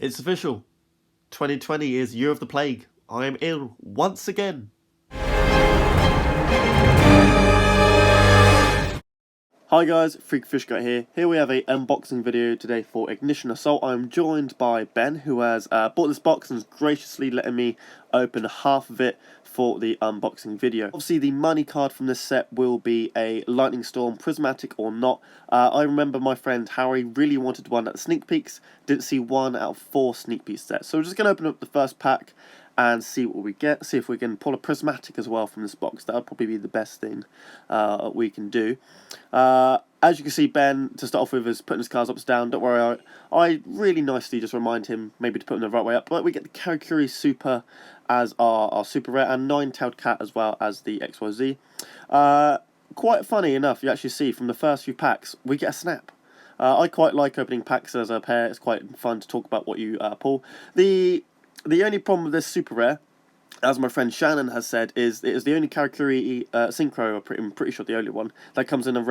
It's official. 2020 is Year of the Plague. I am ill once again. Hi guys, Freak Fish Guy here. Here we have a unboxing video today for Ignition Assault. I'm joined by Ben, who has bought this box and is graciously letting me open half of it for the unboxing video. Obviously the money card from this set will be a Lightning Storm, prismatic or not. I remember my friend Harry really wanted one at the sneak peeks, didn't see 1 out of 4 sneak peek sets. So we're just going to open up the first pack and see what we get, see if we can pull a prismatic as well from this box. That would probably be the best thing we can do. As you can see, Ben, to start off with, is putting his cards upside down. Don't worry, I really nicely just remind him maybe to put them the right way up. But we get the Karakuri Super as our super rare, and Nine-Tailed Cat as well as the XYZ. Quite funny enough, you actually see from the first few packs, we get a snap. I quite like opening packs as a pair. It's quite fun to talk about what you pull. The only problem with this super rare, as my friend Shannon has said, is it is the only Karakuri Synchro, I'm pretty sure the only one, that comes in a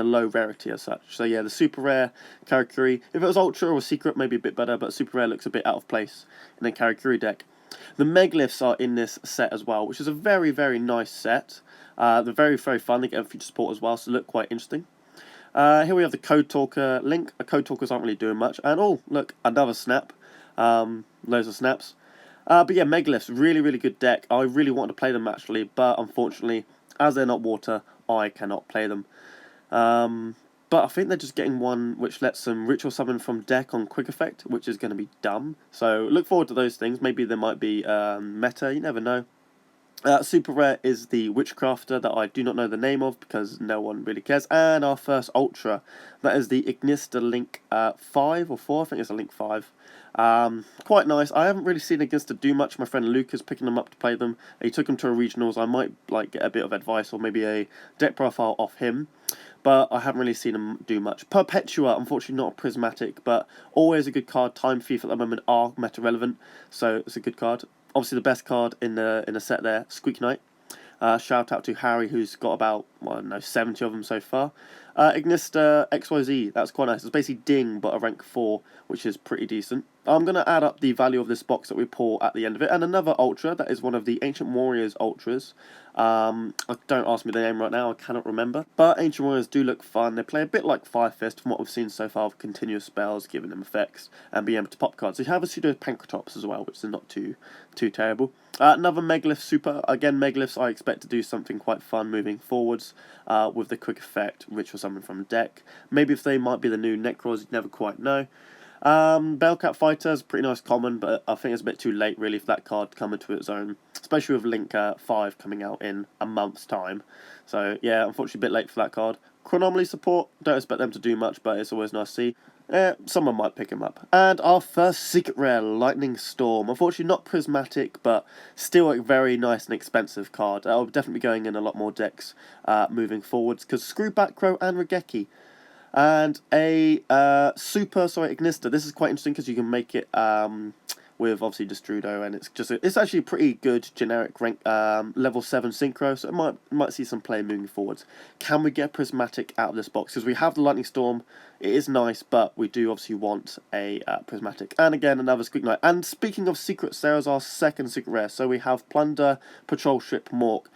low rarity as such. So yeah, the super rare Karakuri, if it was Ultra or Secret, maybe a bit better, but super rare looks a bit out of place in a Karakuri deck. The Megaliths are in this set as well, which is a very, very nice set. They're very, very fun. They get a feature support as well, so they look quite interesting. Here we have the Code Talker link. Code Talkers aren't really doing much. And oh, look, another snap. Loads of snaps. But yeah, Megaliths, really, really good deck. I really wanted to play them actually, but unfortunately, as they're not water, I cannot play them. But I think they're just getting one which lets them ritual summon from deck on quick effect, which is going to be dumb. So look forward to those things. Maybe there might be meta, you never know. Super rare is the Witchcrafter that I do not know the name of because no one really cares. And our first Ultra, that is the Ignista Link 5 or 4, I think it's a Link 5. Quite nice. I haven't really seen Ignista do much. My friend Luke is picking them up to play them. He took them to a regionals. I might get a bit of advice or maybe a deck profile off him. But I haven't really seen him do much. Perpetua, unfortunately not a prismatic, but always a good card. Time Thief at the moment are meta relevant, so it's a good card. Obviously the best card in the set there, Squeak Knight. Shout out to Harry, who's got about, well, I don't know, 70 of them so far. Ignista XYZ, that's quite nice. It's basically Ding, but a rank 4, which is pretty decent. I'm going to add up the value of this box that we pull at the end of it. And another Ultra, that is one of the Ancient Warriors Ultras. Don't ask me the name right now, I cannot remember. But Ancient Warriors do look fun. They play a bit like Fire Fist from what we've seen so far, with continuous spells, giving them effects, and being able to pop cards. So you have a pseudo Pancratops as well, which is not too terrible. Another Megalith Super. Again, Megaliths I expect to do something quite fun moving forwards with the quick effect, ritual summon from deck. Maybe if they might be the new Necros, you never quite know. Bellcat Fighter is pretty nice common, but I think it's a bit too late really for that card to come into its own, especially with Link 5 coming out in a month's time. So yeah, unfortunately a bit late for that card. Chronomaly support, don't expect them to do much, but it's always nice to see. Someone might pick him up. And our first secret rare, Lightning Storm. Unfortunately not prismatic, but still a very nice and expensive card. I'll definitely be going in a lot more decks moving forwards, because screw Backrow and Regeki. And a Ignista. This is quite interesting because you can make it with obviously Destrudo, and it's actually a pretty good generic rank level 7 synchro, so it might see some play moving forwards. Can we get prismatic out of this box? Because we have the Lightning Storm, it is nice, but we do obviously want a prismatic. And again, another Squeak Knight. And speaking of secrets, there is our second secret rare. So we have Plunder Patrol Ship Mork.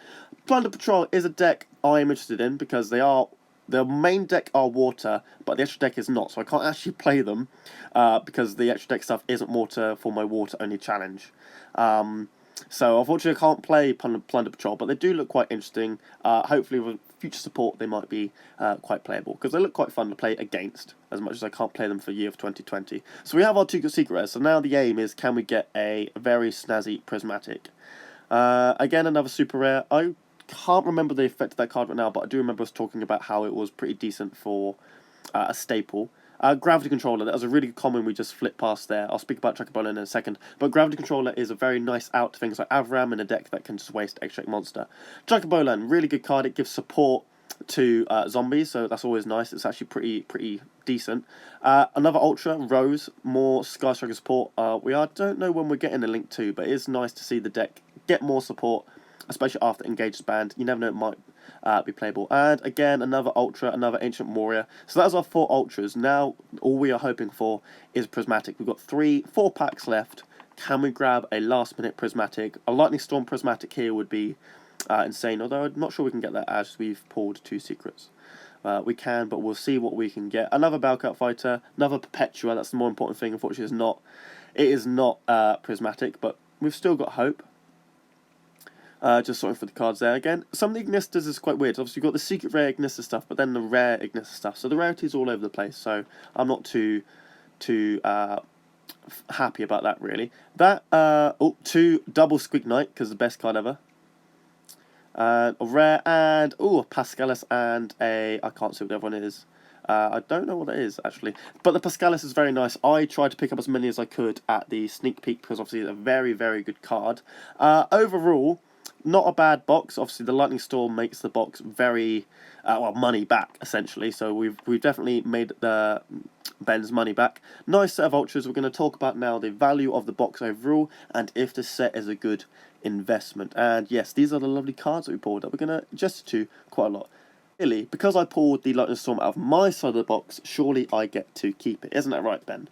Plunder Patrol is a deck I am interested in because the main deck are water, but the extra deck is not, so I can't actually play them because the extra deck stuff isn't water for my water-only challenge. So unfortunately I can't play Plunder Patrol, but they do look quite interesting. Hopefully with future support they might be quite playable, because they look quite fun to play against, as much as I can't play them for Year of 2020. So we have our two secret rares, so now the aim is, can we get a very snazzy prismatic? Again, another super rare. I can't remember the effect of that card right now, but I do remember us talking about how it was pretty decent for a staple. Gravity Controller, that was a really good common we just flipped past there. I'll speak about Chuckabola in a second. But Gravity Controller is a very nice out to things like Avram in a deck that can just waste extra monster. Chuckabola, really good card. It gives support to zombies, so that's always nice. It's actually pretty decent. Another Ultra, Rose, more Sky Striker support. Don't know when we're getting a Link 2, but it is nice to see the deck get more support, especially after Engage's banned. You never know, be playable. And again, another Ultra, another Ancient Warrior. So that's our 4 Ultras. Now, all we are hoping for is Prismatic. We've got 4 packs left. Can we grab a last-minute Prismatic? A Lightning Storm Prismatic here would be insane, although I'm not sure we can get that as we've pulled 2 secrets. We can, but we'll see what we can get. Another Bellcat Fighter, another Perpetua. That's the more important thing. Unfortunately, it is not Prismatic, but we've still got hope. Just sorting for the cards there again. Some of the Ignistas is quite weird. Obviously, you've got the secret rare Ignista stuff, but then the rare Ignista stuff. So the rarity is all over the place. So I'm not too happy about that, really. That 2 double Squig Knight, because the best card ever. A rare and a Pascalis and I can't see what the other one is. I don't know what that is, actually. But the Pascalis is very nice. I tried to pick up as many as I could at the sneak peek because obviously it's a very, very good card. Overall, not a bad box. Obviously, the Lightning Storm makes the box very, money back, essentially. So we've definitely made Ben's money back. Nice set of Ultras. We're going to talk about now the value of the box overall and if the set is a good investment. And yes, these are the lovely cards that we pulled that we're going to gesture to quite a lot. Really, because I pulled the Lightning Storm out of my side of the box, surely I get to keep it. Isn't that right, Ben?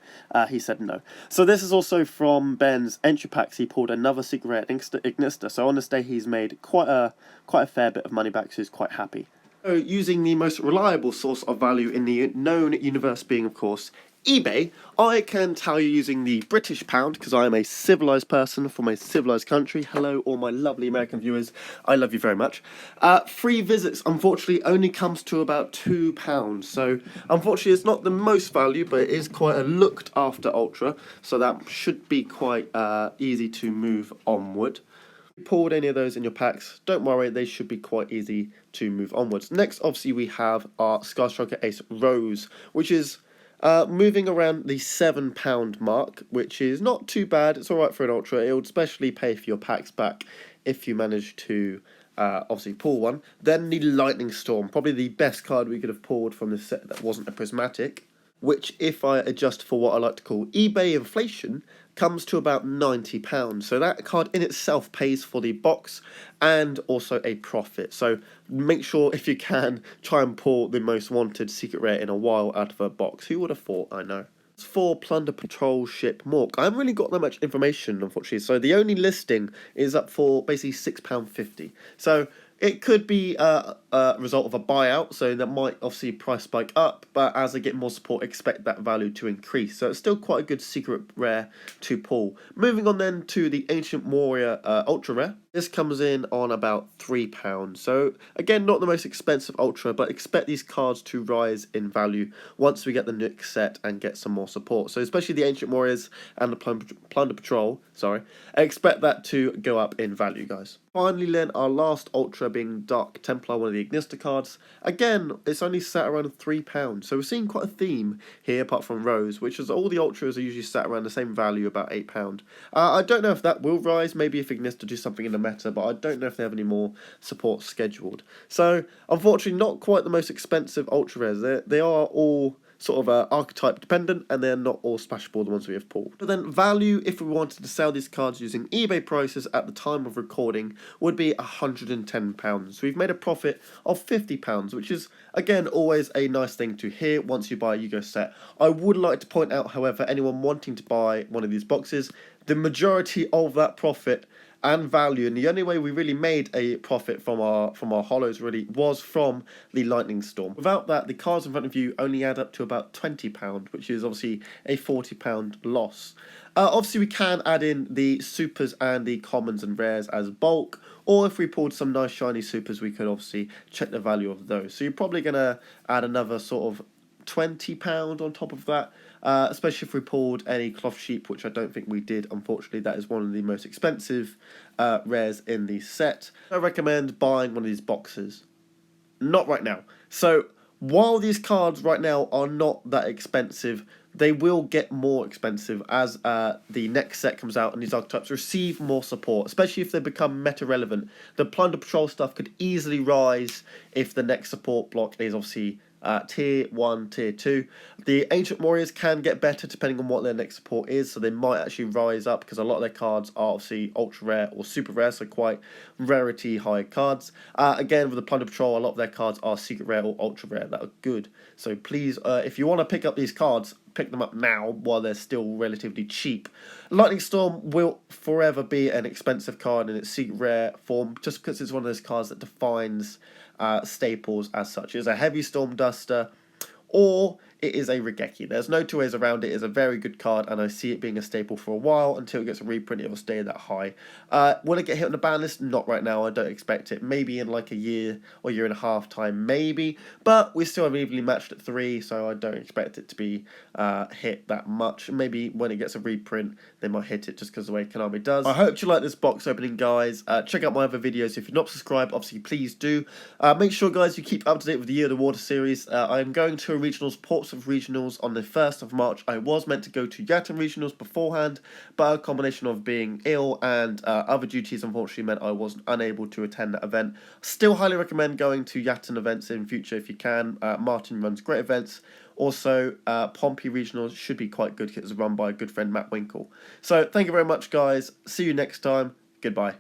He said no. So this is also from Ben's entry packs. He pulled another secret rare Ignista. So on this day, he's made quite a fair bit of money back, so he's quite happy. So using the most reliable source of value in the known universe being, of course, eBay, I can tell you using the British pound, because I am a civilised person from a civilised country. Hello, all my lovely American viewers. I love you very much. Free visits, unfortunately, only comes to about £2. So, unfortunately, it's not the most value, but it is quite a looked after Ultra. So that should be quite easy to move onward. If you pulled any of those in your packs, don't worry, they should be quite easy to move onwards. Next, obviously, we have our Sky Striker Ace Rose, which is moving around the £7 mark, which is not too bad. It's alright for an Ultra. It would especially pay for your packs back if you manage to obviously pull one. Then the Lightning Storm, probably the best card we could have pulled from this set that wasn't a Prismatic, which, if I adjust for what I like to call eBay inflation, comes to about £90. So that card in itself pays for the box and also a profit. So make sure, if you can, try and pull the most wanted secret rare in a while out of a box. Who would have thought? I know. For Plunder Patrol Ship Mork, I haven't really got that much information, unfortunately. So the only listing is up for basically £6.50. So it could be a result of a buyout, so that might obviously price spike up, but as I get more support, expect that value to increase. So it's still quite a good secret rare to pull. Moving on then to the Ancient Warrior Ultra Rare. This comes in on about £3. So again, not the most expensive Ultra, but expect these cards to rise in value once we get the next set and get some more support. So especially the Ancient Warriors and the Plunder Patrol, I expect that to go up in value, guys. Finally then, our last Ultra being Dark Templar, one of the Ignista cards. Again, it's only sat around £3. So we're seeing quite a theme here, apart from Rose, which is all the Ultras are usually sat around the same value, about £8. I don't know if that will rise, maybe if Ignista do something in the meta, but I don't know if they have any more support scheduled. So, unfortunately, not quite the most expensive Ultra Rares. They are all sort of archetype dependent, and they're not all splashable, the ones we have pulled. But then value, if we wanted to sell these cards using eBay prices at the time of recording, would be £110. So we've made a profit of £50, which is, again, always a nice thing to hear once you buy a Yugioh set. I would like to point out, however, anyone wanting to buy one of these boxes, the majority of that profit and value, and the only way we really made a profit from our holos really was from the Lightning Storm. Without that, the cards in front of you only add up to about £20, which is obviously a £40 loss. Obviously, we can add in the supers and the commons and rares as bulk, or if we pulled some nice shiny supers, we could obviously check the value of those. So you're probably going to add another sort of £20 on top of that, especially if we pulled any cloth sheep, which I don't think we did, unfortunately. That is one of the most expensive rares in the set. I recommend buying one of these boxes. Not right now. So while these cards right now are not that expensive, they will get more expensive as the next set comes out and these archetypes receive more support, especially if they become meta relevant. The Plunder Patrol stuff could easily rise if the next support block is obviously Tier 1, Tier 2. The Ancient Warriors can get better depending on what their next support is, so they might actually rise up because a lot of their cards are obviously ultra rare or super rare, so quite rarity high cards. Again, with the Plunder Patrol, a lot of their cards are secret rare or ultra rare that are good. So please, if you want to pick up these cards, pick them up now while they're still relatively cheap. Lightning Storm will forever be an expensive card in its secret rare form, just because it's one of those cards that defines staples as such. It's a heavy Storm Duster, or it is a Regeki. There's no two ways around it. It's a very good card, and I see it being a staple for a while. Until it gets a reprint, it will stay that high. Will it get hit on the ban list? Not right now. I don't expect it. Maybe in like a year or year and a half time, maybe. But we still have evenly matched at 3, so I don't expect it to be hit that much. Maybe when it gets a reprint, they might hit it just because of the way Konami does. I hope you like this box opening, guys. Check out my other videos. If you're not subscribed, obviously, please do. Make sure, guys, you keep up to date with the Year of the Water series. I'm going to a regionals, Ports of Regionals, on the 1st of March. I was meant to go to Yatan Regionals beforehand, but a combination of being ill and other duties unfortunately meant I was unable to attend that event. Still highly recommend going to Yatan events in future if you can. Martin runs great events. Also, Pompey Regionals should be quite good because it's run by a good friend, Matt Winkle. So, thank you very much, guys. See you next time. Goodbye.